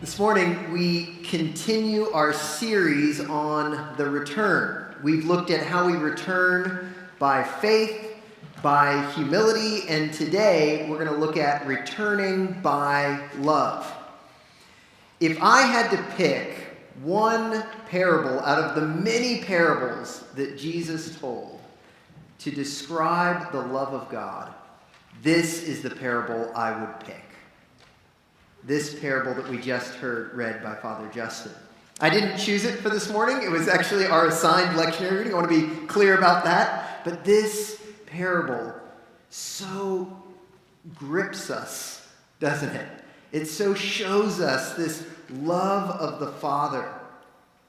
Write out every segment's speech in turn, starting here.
This morning, we continue our series on the return. We've looked at how we return by faith, by humility, and today we're going to look at returning by love. If I had to pick one parable out of the many parables that Jesus told to describe the love of God, this is the parable I would pick. This parable that we just heard read by Father Justin. I didn't choose it for this morning. It was actually our assigned lectionary reading. I want to be clear about that. But this parable so grips us, doesn't it? It so shows us this love of the Father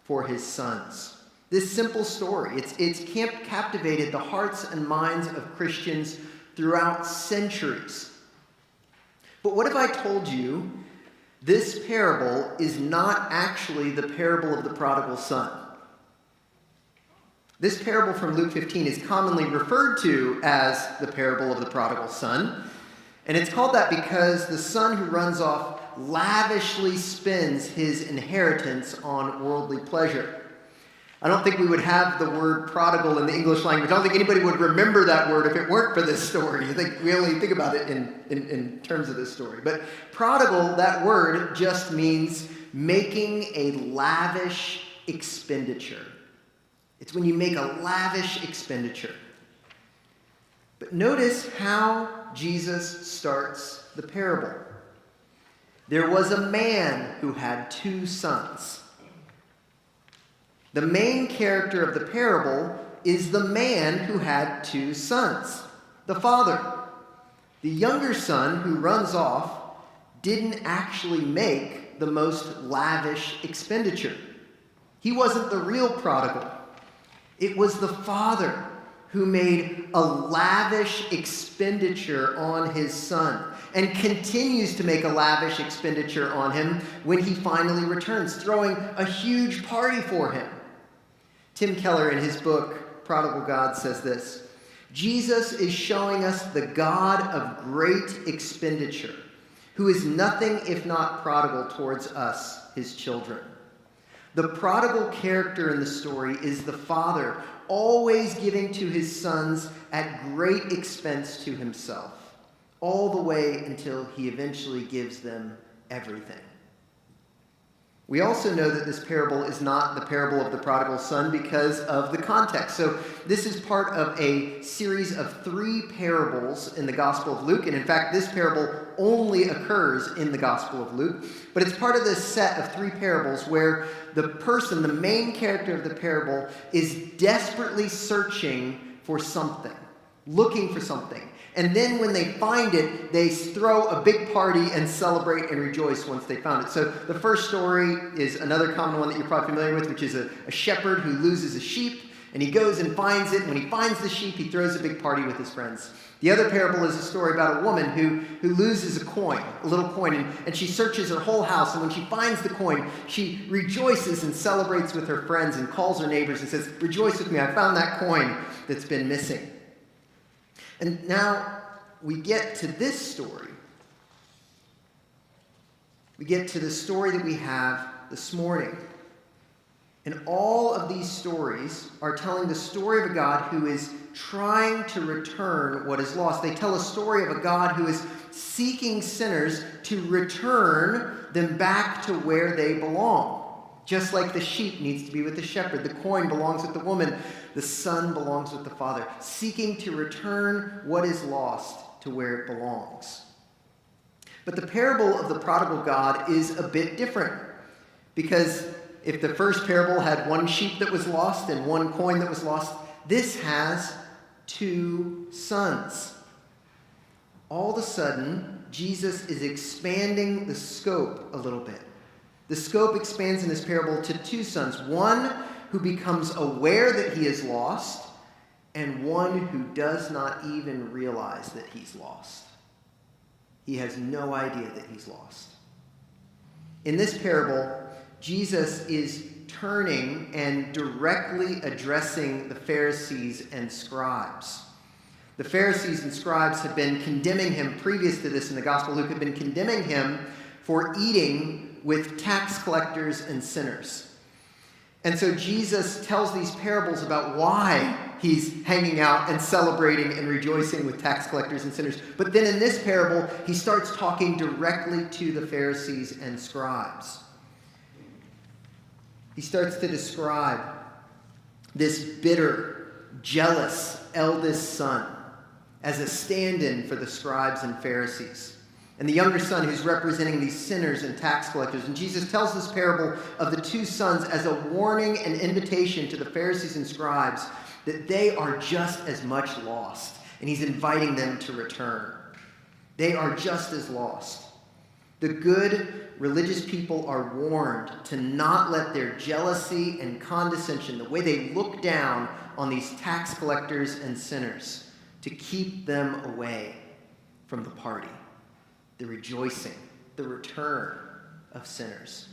for his sons. This simple story, it's captivated the hearts and minds of Christians throughout centuries. But what if I told you this parable is not actually the parable of the prodigal son? This parable from Luke 15 is commonly referred to as the parable of the prodigal son. And it's called that because the son who runs off lavishly spends his inheritance on worldly pleasure. I don't think we would have the word prodigal in the English language. I don't think anybody would remember that word if it weren't for this story. I think we only think about it in terms of this story. But prodigal, that word just means making a lavish expenditure. It's when you make a lavish expenditure. But notice how Jesus starts the parable. There was a man who had 2 sons. The main character of the parable is the man who had 2 sons, the father. The younger son who runs off didn't actually make the most lavish expenditure. He wasn't the real prodigal. It was the father who made a lavish expenditure on his son and continues to make a lavish expenditure on him when he finally returns, throwing a huge party for him. Tim Keller, in his book, Prodigal God, says this: Jesus is showing us the God of great expenditure, who is nothing if not prodigal towards us, his children. The prodigal character in the story is the father, always giving to his sons at great expense to himself, all the way until he eventually gives them everything. We also know that this parable is not the parable of the prodigal son because of the context. So this is part of a series of 3 parables in the Gospel of Luke. And in fact, this parable only occurs in the Gospel of Luke. But it's part of this set of 3 parables where the person, the main character of the parable, is desperately searching for something, looking for something. And then when they find it, they throw a big party and celebrate and rejoice once they found it. So the first story is another common one that you're probably familiar with, which is a shepherd who loses a sheep, and he goes and finds it. And when he finds the sheep, he throws a big party with his friends. The other parable is a story about a woman who loses a coin, a little coin, and she searches her whole house. And when she finds the coin, she rejoices and celebrates with her friends and calls her neighbors and says, "Rejoice with me, I found that coin that's been missing." And now we get to this story. We get to the story that we have this morning. And all of these stories are telling the story of a God who is trying to return what is lost. They tell a story of a God who is seeking sinners to return them back to where they belong. Just like the sheep needs to be with the shepherd, the coin belongs with the woman, the son belongs with the father, seeking to return what is lost to where it belongs. But the parable of the prodigal God is a bit different, because if the first parable had 1 sheep that was lost and 1 coin that was lost, this has 2 sons. All of a sudden, Jesus is expanding the scope a little bit. The scope expands in this parable to 2 sons, one who becomes aware that he is lost, and one who does not even realize that he's lost. He has no idea that he's lost. In this parable, Jesus is turning and directly addressing the Pharisees and scribes. The Pharisees and scribes had been condemning him previous to this in the Gospel. Luke had been condemning him for eating with tax collectors and sinners. And so Jesus tells these parables about why he's hanging out and celebrating and rejoicing with tax collectors and sinners. But then in this parable, he starts talking directly to the Pharisees and scribes. He starts to describe this bitter, jealous eldest son as a stand-in for the scribes and Pharisees, and the younger son who's representing these sinners and tax collectors. And Jesus tells this parable of the two sons as a warning and invitation to the Pharisees and scribes that they are just as much lost, and he's inviting them to return. They are just as lost. The good religious people are warned to not let their jealousy and condescension, the way they look down on these tax collectors and sinners, to keep them away from the party, the rejoicing, the return of sinners.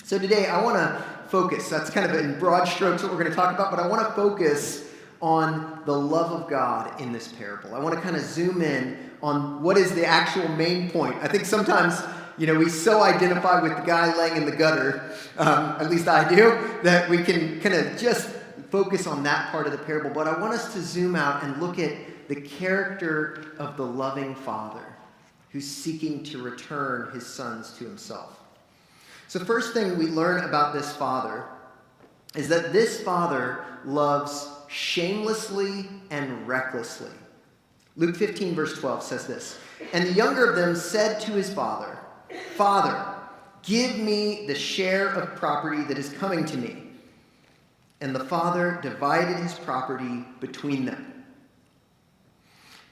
So today I want to focus, that's kind of in broad strokes what we're going to talk about, but I want to focus on the love of God in this parable. I want to kind of zoom in on what is the actual main point. I think sometimes, we so identify with the guy laying in the gutter, at least I do, that we can kind of just focus on that part of the parable. But I want us to zoom out and look at the character of the loving Father who's seeking to return his sons to himself. So first thing we learn about this Father is that this Father loves shamelessly and recklessly. Luke 15, verse 12 says this, "And the younger of them said to his father, 'Father, give me the share of property that is coming to me.' And the father divided his property between them."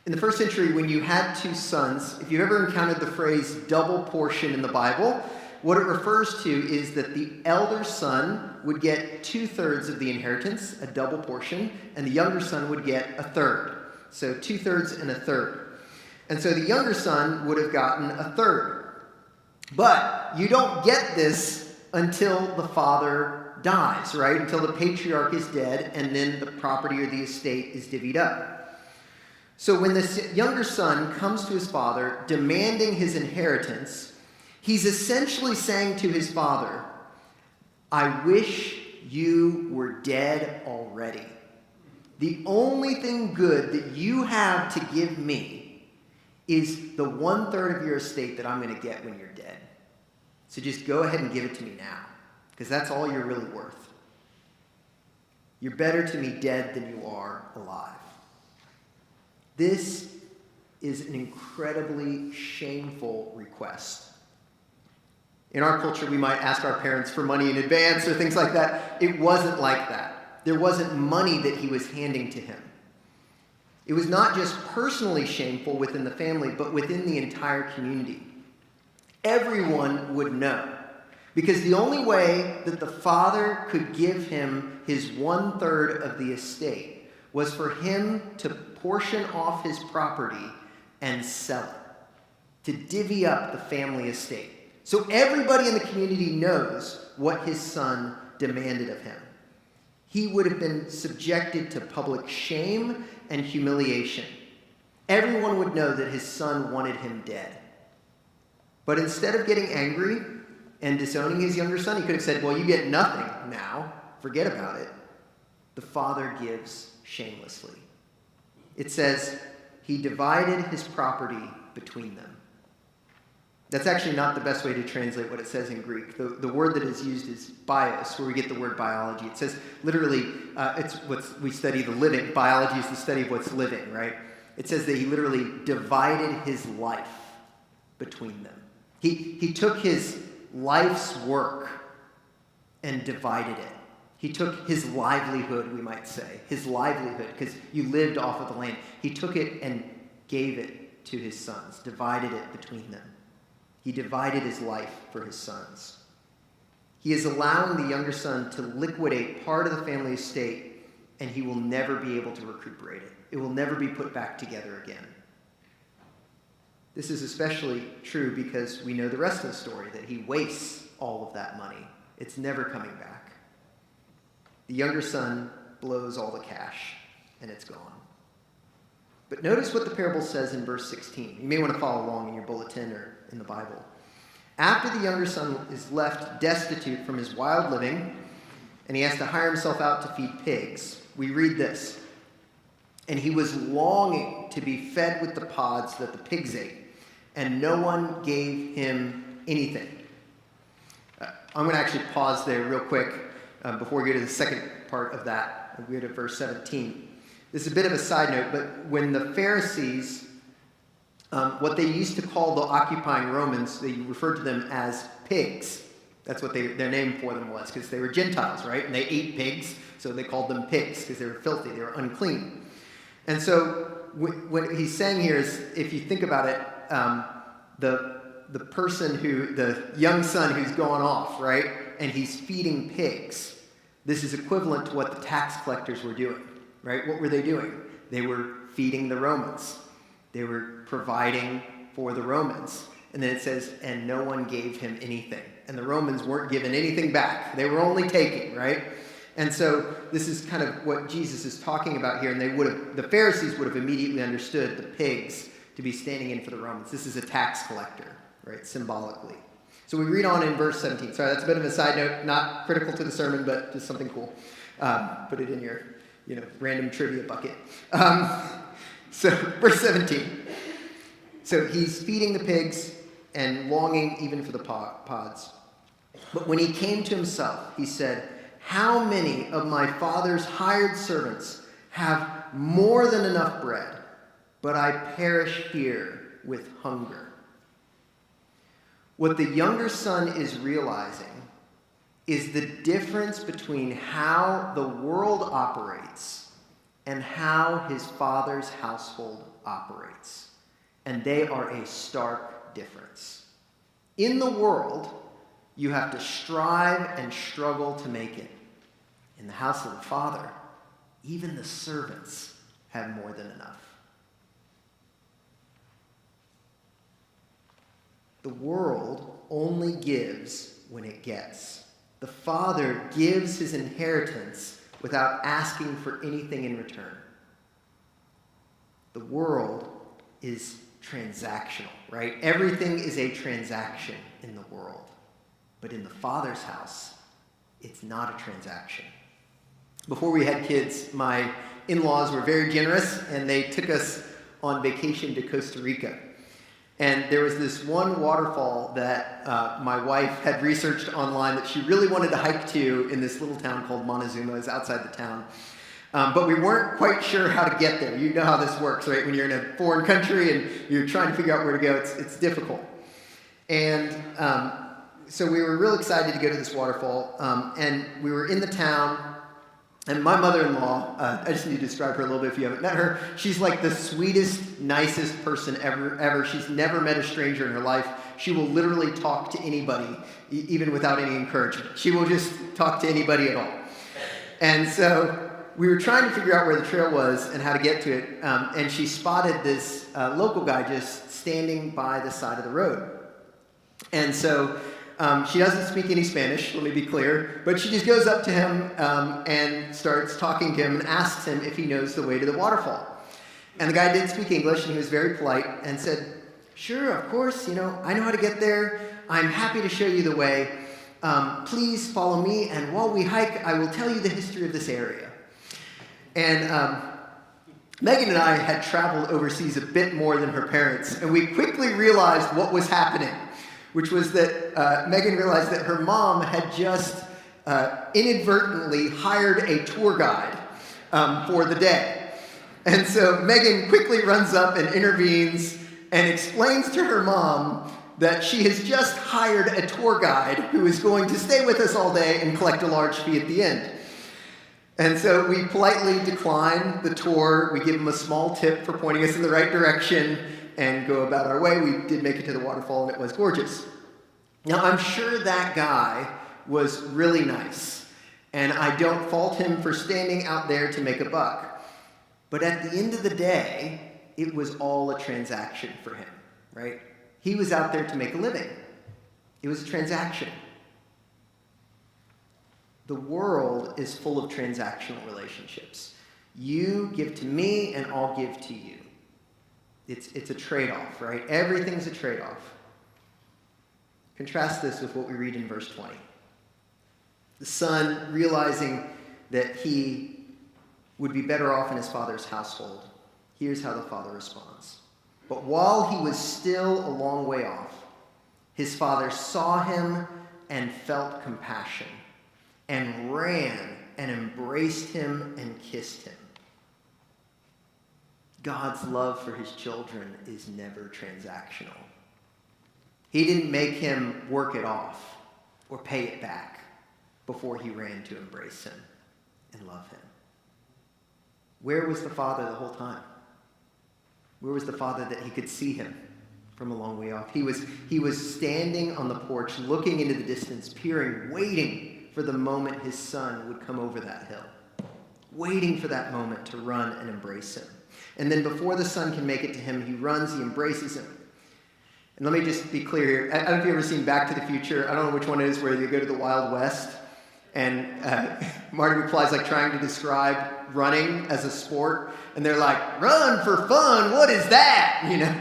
In the first century, when you had two sons, if you've ever encountered the phrase double portion in the Bible, what it refers to is that the elder son would get 2/3 of the inheritance, a double portion, and the younger son would get 1/3. So 2/3 and 1/3. And so the younger son would have gotten 1/3. But you don't get this until the father dies, right? Until the patriarch is dead, and then the property or the estate is divvied up. So when this younger son comes to his father demanding his inheritance, he's essentially saying to his father, "I wish you were dead already. The only thing good that you have to give me is the 1/3 of your estate that I'm going to get when you're dead. So just go ahead and give it to me now, because that's all you're really worth. You're better to me dead than you are alive." This is an incredibly shameful request. In our culture, we might ask our parents for money in advance or things like that. It wasn't like that. There wasn't money that he was handing to him. It was not just personally shameful within the family, but within the entire community. Everyone would know, because the only way that the father could give him his 1/3 of the estate was for him to portion off his property and sell it, to divvy up the family estate. So everybody in the community knows what his son demanded of him. He would have been subjected to public shame and humiliation. Everyone would know that his son wanted him dead. But instead of getting angry and disowning his younger son, he could have said, "Well, you get nothing now. Forget about it." The father gives shamelessly. It says, he divided his property between them. That's actually not the best way to translate what it says in Greek. The word that is used is bios, where we get the word biology. It says literally, it's what we study, the living. Biology is the study of what's living, right? It says that he literally divided his life between them. He took his life's work and divided it. He took his livelihood, we might say, his livelihood, because you lived off of the land. He took it and gave it to his sons, divided it between them. He divided his life for his sons. He is allowing the younger son to liquidate part of the family estate, and he will never be able to recuperate it. It will never be put back together again. This is especially true because we know the rest of the story, that he wastes all of that money. It's never coming back. The younger son blows all the cash, and it's gone. But notice what the parable says in verse 16. You may want to follow along in your bulletin or in the Bible. After the younger son is left destitute from his wild living, and he has to hire himself out to feed pigs, we read this. And he was longing to be fed with the pods that the pigs ate, and no one gave him anything. I'm going to actually pause there real quick before we get to the second part of that. We go to verse 17. This is a bit of a side note, but when the Pharisees, what they used to call the occupying Romans, they referred to them as pigs. That's what their name for them was, because they were Gentiles, right? And they ate pigs, so they called them pigs, because they were filthy, they were unclean. And so what he's saying here is, if you think about it, the person the young son who's gone off, right? And he's feeding pigs. This is equivalent to what the tax collectors were doing, right? What were they doing? They were feeding the Romans. They were providing for the Romans. And then it says, and no one gave him anything. And the Romans weren't given anything back. They were only taking, right? And so this is kind of what Jesus is talking about here. And the Pharisees would have immediately understood the pigs to be standing in for the Romans. This is a tax collector, right? Symbolically. So we read on in verse 17. Sorry, that's a bit of a side note, not critical to the sermon, but just something cool. Put it in your, random trivia bucket. So verse 17. So he's feeding the pigs and longing even for the pods. But when he came to himself, he said, how many of my father's hired servants have more than enough bread, but I perish here with hunger? What the younger son is realizing is the difference between how the world operates and how his father's household operates. And they are a stark difference. In the world, you have to strive and struggle to make it. In the house of the Father, even the servants have more than enough. The world only gives when it gets. The Father gives his inheritance without asking for anything in return. The world is transactional, right? Everything is a transaction in the world. But in the Father's house, it's not a transaction. Before we had kids, my in-laws were very generous, and they took us on vacation to Costa Rica. And there was this one waterfall that my wife had researched online that she really wanted to hike to in this little town called Montezuma. It's outside the town. But we weren't quite sure how to get there. You know how this works, right? When you're in a foreign country and you're trying to figure out where to go, it's difficult. And so we were real excited to go to this waterfall. And we were in the town. And my mother-in-law, I just need to describe her a little bit if you haven't met her. She's like the sweetest, nicest person ever. She's never met a stranger in her life. She will literally talk to anybody, even without any encouragement. She will just talk to anybody at all. And so we were trying to figure out where the trail was and how to get to it. And she spotted this local guy just standing by the side of the road. And so she doesn't speak any Spanish, let me be clear, but she just goes up to him and starts talking to him and asks him if he knows the way to the waterfall. And the guy did speak English, and he was very polite and said, sure, of course, I know how to get there. I'm happy to show you the way. Please follow me, and while we hike, I will tell you the history of this area. And Megan and I had traveled overseas a bit more than her parents, and we quickly realized what was happening, which was that Megan realized that her mom had just inadvertently hired a tour guide for the day. And so Megan quickly runs up and intervenes and explains to her mom that she has just hired a tour guide who is going to stay with us all day and collect a large fee at the end. And so we politely decline the tour. We give him a small tip for pointing us in the right direction and go about our way. We did make it to the waterfall, and it was gorgeous. Now, I'm sure that guy was really nice, and I don't fault him for standing out there to make a buck. But at the end of the day, it was all a transaction for him, right? He was out there to make a living. It was a transaction. The world is full of transactional relationships. You give to me, and I'll give to you. It's a trade-off, right? Everything's a trade-off. Contrast this with what we read in verse 20. The son, realizing that he would be better off in his father's household, here's how the father responds. But while he was still a long way off, his father saw him and felt compassion, and ran and embraced him and kissed him. God's love for his children is never transactional. He didn't make him work it off or pay it back before he ran to embrace him and love him. Where was the father the whole time? Where was the father that he could see him from a long way off? He was standing on the porch, looking into the distance, peering, waiting for the moment his son would come over that hill, waiting for that moment to run and embrace him. And then before the son can make it to him, he runs, he embraces him. And let me just be clear here. I don't know if you've ever seen Back to the Future. I don't know which one it is where you go to the Wild West and Marty McFly's like trying to describe running as a sport. And they're like, run for fun, what is that? You know,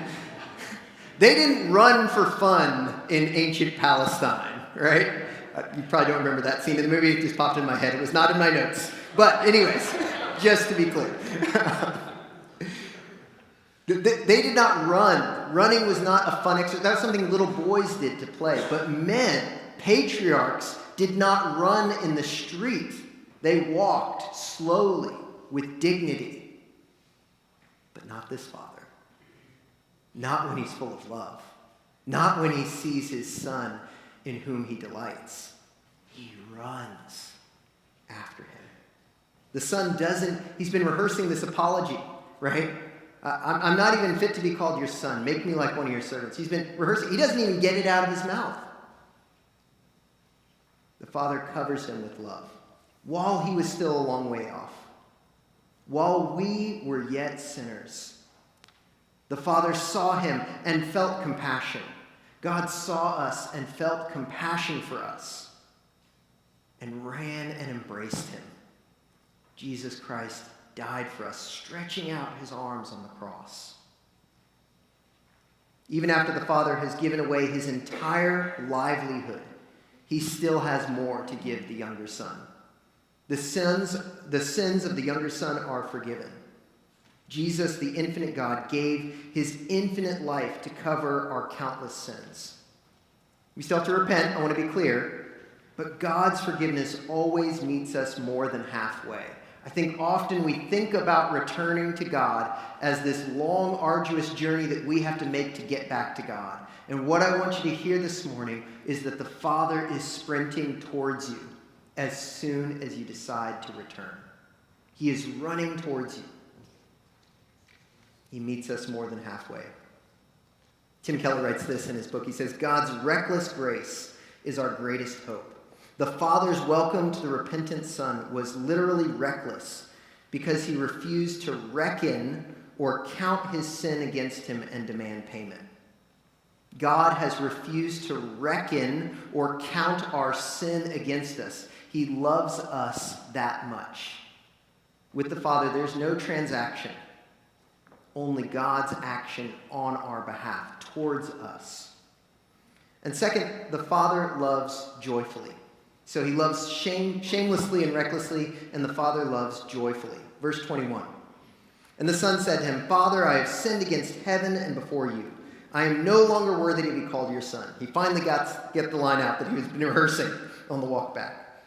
they didn't run for fun in ancient Palestine, right? You probably don't remember that scene in the movie. It just popped in my head. It was not in my notes. But anyways, just to be clear. They did not run. Running was not a fun exercise. That was something little boys did to play. But men, patriarchs, did not run in the street. They walked slowly with dignity. But not this father. Not when he's full of love. Not when he sees his son in whom he delights. He runs after him. The son doesn't, he's been rehearsing this apology, right? I'm not even fit to be called your son. Make me like one of your servants. He's been rehearsing. He doesn't even get it out of his mouth. The father covers him with love while he was still a long way off. While we were yet sinners, the father saw him and felt compassion. God saw us and felt compassion for us and ran and embraced him. Jesus Christ died for us, stretching out his arms on the cross. Even after the father has given away his entire livelihood, he still has more to give the younger son. The sins of the younger son are forgiven. Jesus, the infinite God, gave his infinite life to cover our countless sins. We still have to repent, I want to be clear, but God's forgiveness always meets us more than halfway. I think often we think about returning to God as this long, arduous journey that we have to make to get back to God. And what I want you to hear this morning is that the Father is sprinting towards you as soon as you decide to return. He is running towards you. He meets us more than halfway. Tim Keller writes this in his book. He says, God's reckless grace is our greatest hope. The Father's welcome to the repentant Son was literally reckless because he refused to reckon or count his sin against him and demand payment. God has refused to reckon or count our sin against us. He loves us that much. With the Father, there's no transaction, only God's action on our behalf towards us. And second, the Father loves joyfully. So he loves shamelessly and recklessly, and the Father loves joyfully. Verse 21. And the Son said to him, Father, I have sinned against heaven and before you. I am no longer worthy to be called your son. He finally get the line out that he was rehearsing on the walk back.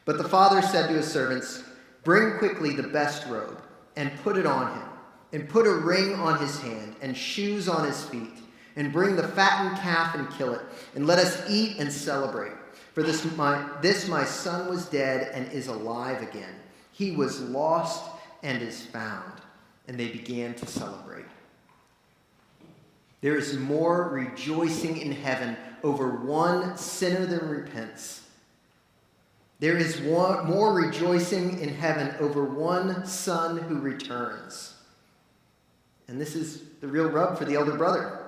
But the father said to his servants, bring quickly the best robe and put it on him, and put a ring on his hand and shoes on his feet, and bring the fattened calf and kill it, and let us eat and celebrate. For this my son was dead and is alive again. He was lost and is found. And they began to celebrate. There is more rejoicing in heaven over one sinner that repents. There is more rejoicing in heaven over one son who returns. And this is the real rub for the elder brother.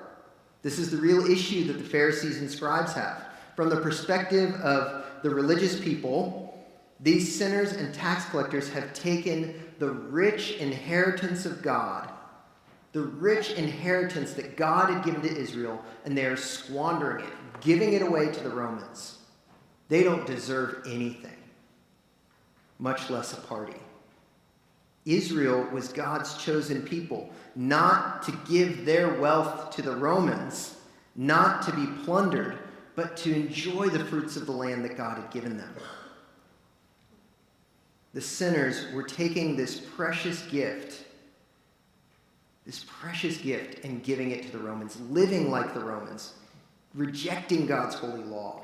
This is the real issue that the Pharisees and scribes have. From the perspective of the religious people, these sinners and tax collectors have taken the rich inheritance of God, the rich inheritance that God had given to Israel, and they are squandering it, giving it away to the Romans. They don't deserve anything, much less a party. Israel was God's chosen people, not to give their wealth to the Romans, not to be plundered, but to enjoy the fruits of the land that God had given them. The sinners were taking this precious gift, and giving it to the Romans, living like the Romans, rejecting God's holy law.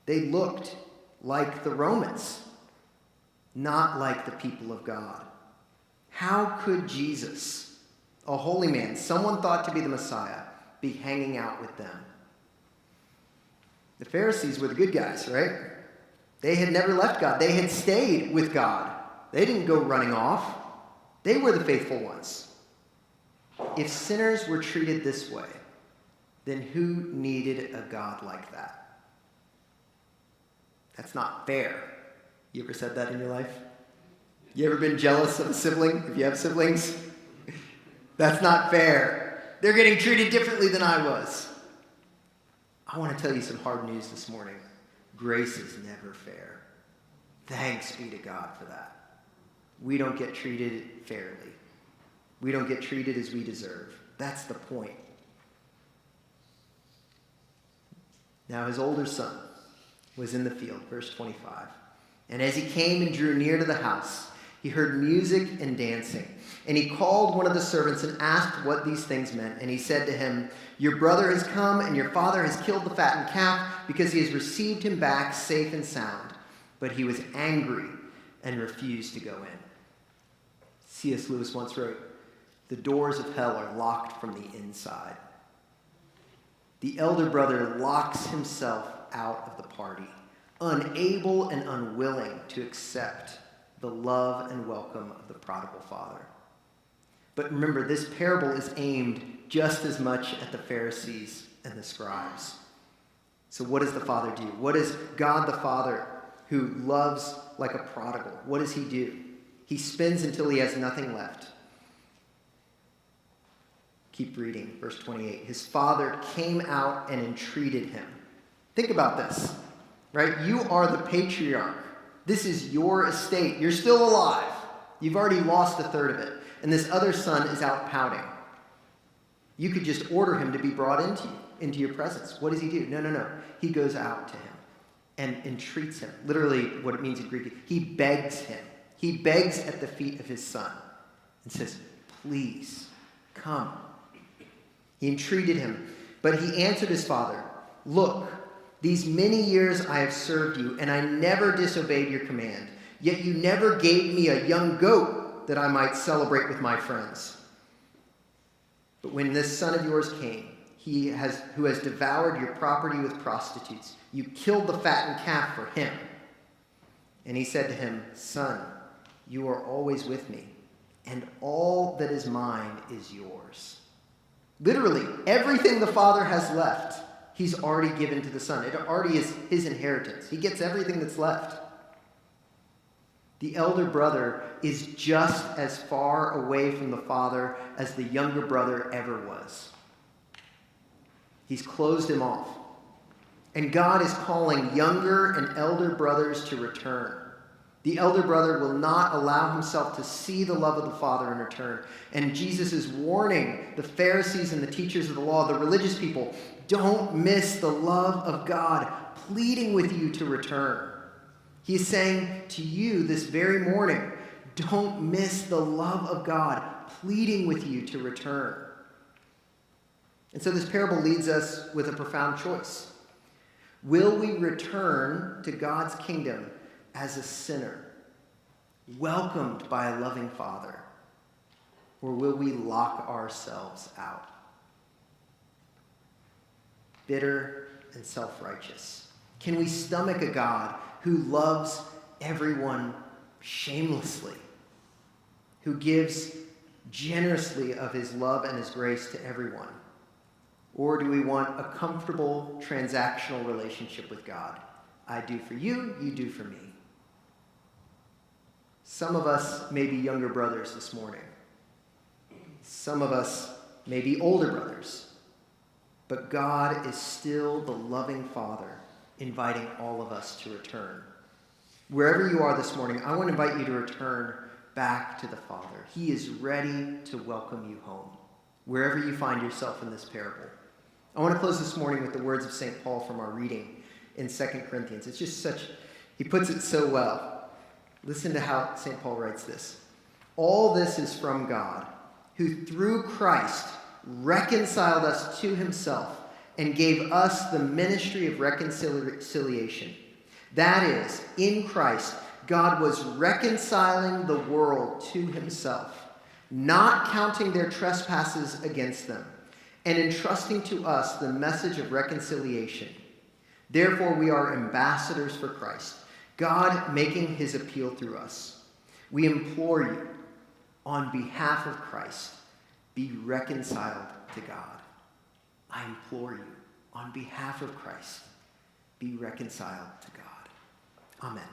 They looked like the Romans, not like the people of God. How could Jesus, a holy man, someone thought to be the Messiah, be hanging out with them? The Pharisees were the good guys, right? They had never left God. They had stayed with God. They didn't go running off. They were the faithful ones. If sinners were treated this way, then who needed a God like that? That's not fair. You ever said that in your life? You ever been jealous of a sibling, if you have siblings? That's not fair. They're getting treated differently than I was. I want to tell you some hard news this morning. Grace is never fair. Thanks be to God for that. We don't get treated fairly. We don't get treated as we deserve. That's the point. Now his older son was in the field, verse 25. And as he came and drew near to the house, he heard music and dancing. And he called one of the servants and asked what these things meant. And he said to him, "Your brother has come, and your father has killed the fattened calf, because he has received him back safe and sound." But he was angry and refused to go in. C.S. Lewis once wrote, "The doors of hell are locked from the inside." The elder brother locks himself out of the party, unable and unwilling to accept the love and welcome of the prodigal father. But remember, this parable is aimed just as much at the Pharisees and the scribes. So what does the father do? What does God the Father, who loves like a prodigal, what does he do? He spends until he has nothing left. Keep reading, verse 28. His father came out and entreated him. Think about this, right? You are the patriarch. This is your estate. You're still alive. You've already lost a third of it. And this other son is out pouting. You could just order him to be brought into your presence. What does he do? No. He goes out to him and entreats him. Literally what it means in Greek, he begs him. He begs at the feet of his son and says, "Please, come." He entreated him, but he answered his father, "Look, these many years I have served you, and I never disobeyed your command. Yet you never gave me a young goat that I might celebrate with my friends. But when this son of yours came, who has devoured your property with prostitutes, you killed the fattened calf for him." And he said to him, "Son, you are always with me, and all that is mine is yours." Literally, everything the father has left, he's already given to the son. It already is his inheritance. He gets everything that's left. The elder brother is just as far away from the father as the younger brother ever was. He's closed him off. And God is calling younger and elder brothers to return. The elder brother will not allow himself to see the love of the Father in return. And Jesus is warning the Pharisees and the teachers of the law, the religious people, don't miss the love of God pleading with you to return. He's saying to you this very morning, don't miss the love of God pleading with you to return. And so this parable leads us with a profound choice. Will we return to God's kingdom as a sinner, welcomed by a loving Father? Or will we lock ourselves out? Bitter and self-righteous. Can we stomach a God who loves everyone shamelessly, who gives generously of his love and his grace to everyone? Or do we want a comfortable transactional relationship with God? I do for you, you do for me. Some of us may be younger brothers this morning. Some of us may be older brothers. but God is still the loving Father, inviting all of us to return. Wherever you are this morning, I want to invite you to return back to the Father. He is ready to welcome you home, wherever you find yourself in this parable. I want to close this morning with the words of St. Paul from our reading in 2 Corinthians. It's just he puts it so well. Listen to how St. Paul writes this. All this is from God, who through Christ reconciled us to himself and gave us the ministry of reconciliation. That is, in Christ, God was reconciling the world to himself, not counting their trespasses against them, and entrusting to us the message of reconciliation. Therefore, we are ambassadors for Christ, God making his appeal through us. We implore you, on behalf of Christ, be reconciled to God. I implore you, on behalf of Christ, be reconciled to God. Amen.